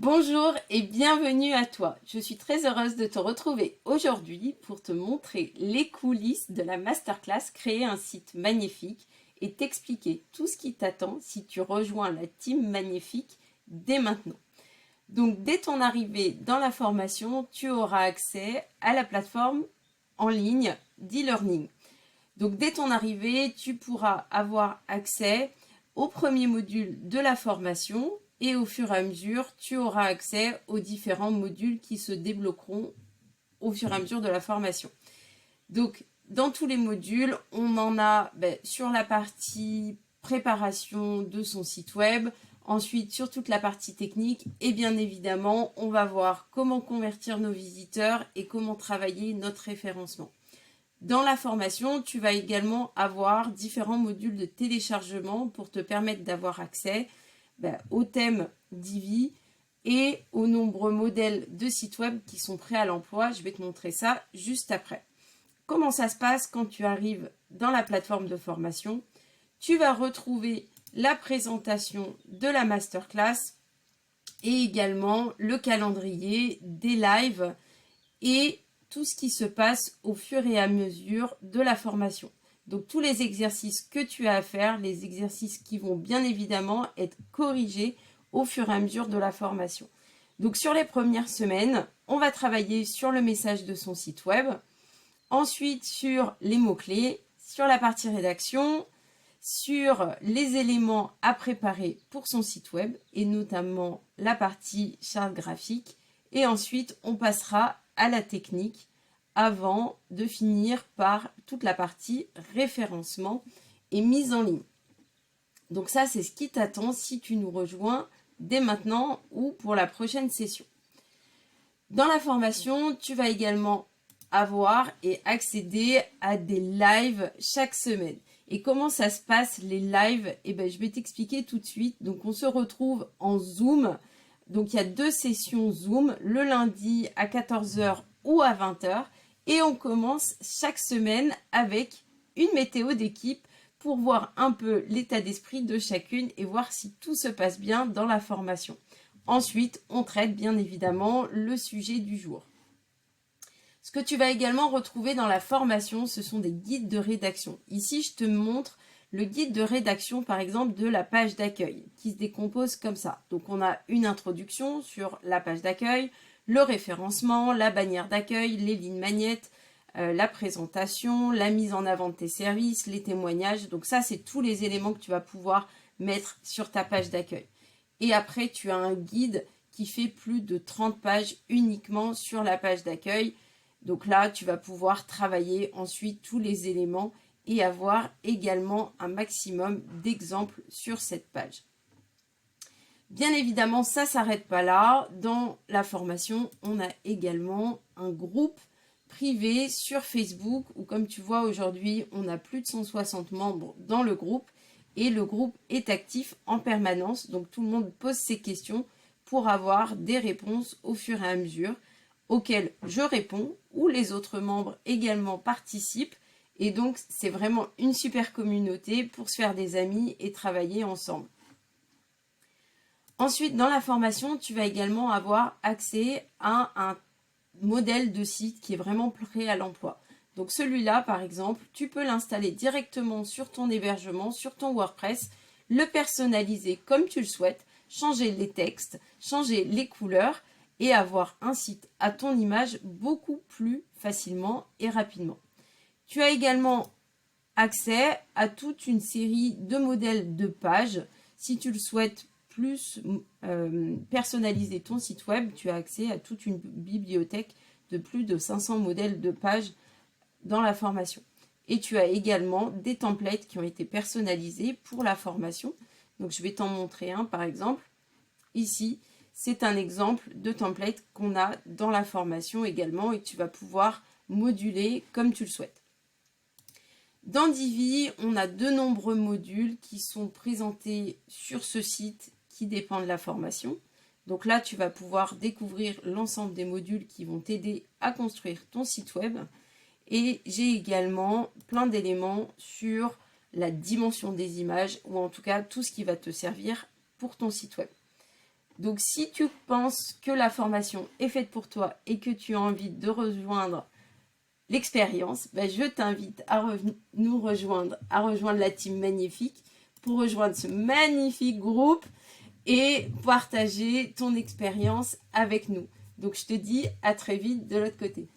Bonjour et bienvenue à toi. Je suis très heureuse de te retrouver aujourd'hui pour te montrer les coulisses de la masterclass Créer un site magnifique et t'expliquer tout ce qui t'attend si tu rejoins la team magnifique dès maintenant. Donc dès ton arrivée dans la formation, tu auras accès à la plateforme en ligne d'e-learning. Donc dès ton arrivée, tu pourras avoir accès au premier module de la formation et au fur et à mesure, tu auras accès aux différents modules qui se débloqueront au fur et à mesure de la formation. Donc dans tous les modules, on en a sur la partie préparation de son site web, ensuite sur toute la partie technique et bien évidemment, on va voir comment convertir nos visiteurs et comment travailler notre référencement. Dans la formation, tu vas également avoir différents modules de téléchargement pour te permettre d'avoir accès au thème Divi et aux nombreux modèles de sites web qui sont prêts à l'emploi. Je vais te montrer ça juste après. Comment ça se passe quand tu arrives dans la plateforme de formation? Tu vas retrouver la présentation de la masterclass et également le calendrier des lives et tout ce qui se passe au fur et à mesure de la formation. Donc tous les exercices que tu as à faire, les exercices qui vont bien évidemment être corrigés au fur et à mesure de la formation. Donc sur les premières semaines, on va travailler sur le message de son site web, ensuite sur les mots-clés, sur la partie rédaction, sur les éléments à préparer pour son site web et notamment la partie charte graphique. Et ensuite, on passera à la technique avant de finir par toute la partie référencement et mise en ligne. Donc ça, c'est ce qui t'attend si tu nous rejoins dès maintenant ou pour la prochaine session. Dans la formation, tu vas également avoir et accéder à des lives chaque semaine. Et comment ça se passe les lives? Je vais t'expliquer tout de suite. Donc on se retrouve en Zoom. Donc il y a 2 sessions Zoom, le lundi à 14 h ou à 20 h. Et on commence chaque semaine avec une météo d'équipe pour voir un peu l'état d'esprit de chacune et voir si tout se passe bien dans la formation. Ensuite, on traite bien évidemment le sujet du jour. Ce que tu vas également retrouver dans la formation, ce sont des guides de rédaction. Ici, je te montre le guide de rédaction, par exemple, de la page d'accueil, qui se décompose comme ça. Donc, on a une introduction sur la page d'accueil, le référencement, la bannière d'accueil, les lignes magnettes, la présentation, la mise en avant de tes services, les témoignages. Donc ça, c'est tous les éléments que tu vas pouvoir mettre sur ta page d'accueil. Et après, tu as un guide qui fait plus de 30 pages uniquement sur la page d'accueil. Donc là, tu vas pouvoir travailler ensuite tous les éléments et avoir également un maximum d'exemples sur cette page. Bien évidemment, ça ne s'arrête pas là. Dans la formation, on a également un groupe privé sur Facebook où, comme tu vois aujourd'hui, on a plus de 160 membres dans le groupe et le groupe est actif en permanence. Donc tout le monde pose ses questions pour avoir des réponses au fur et à mesure auxquelles je réponds ou les autres membres également participent. Et donc, c'est vraiment une super communauté pour se faire des amis et travailler ensemble. Ensuite, dans la formation, tu vas également avoir accès à un modèle de site qui est vraiment prêt à l'emploi. Donc celui-là, par exemple, tu peux l'installer directement sur ton hébergement, sur ton WordPress, le personnaliser comme tu le souhaites, changer les textes, changer les couleurs et avoir un site à ton image beaucoup plus facilement et rapidement. Tu as également accès à toute une série de modèles de pages. Si tu le souhaites plus personnaliser ton site web, tu as accès à toute une bibliothèque de plus de 500 modèles de pages dans la formation. Et tu as également des templates qui ont été personnalisés pour la formation. Donc je vais t'en montrer un par exemple. Ici, c'est un exemple de template qu'on a dans la formation également et que tu vas pouvoir moduler comme tu le souhaites. Dans Divi, on a de nombreux modules qui sont présentés sur ce site qui dépend de la formation. Donc là, tu vas pouvoir découvrir l'ensemble des modules qui vont t'aider à construire ton site web. Et j'ai également plein d'éléments sur la dimension des images ou en tout cas tout ce qui va te servir pour ton site web. Donc, si tu penses que la formation est faite pour toi et que tu as envie de rejoindre l'expérience, ben, je t'invite à nous rejoindre, à rejoindre la team Magnifique pour rejoindre ce magnifique groupe et partager ton expérience avec nous. Donc, je te dis à très vite de l'autre côté.